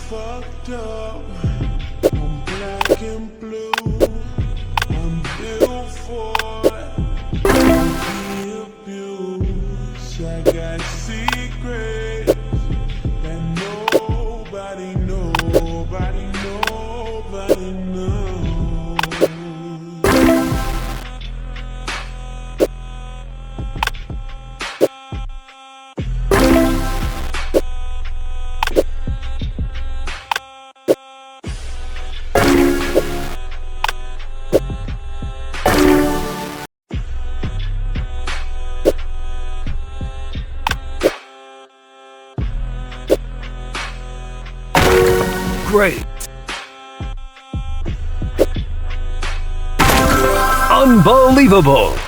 fucked up. I'm black and blue. I'm built for the abuse. I got secrets that nobody knows. Great! Unbelievable!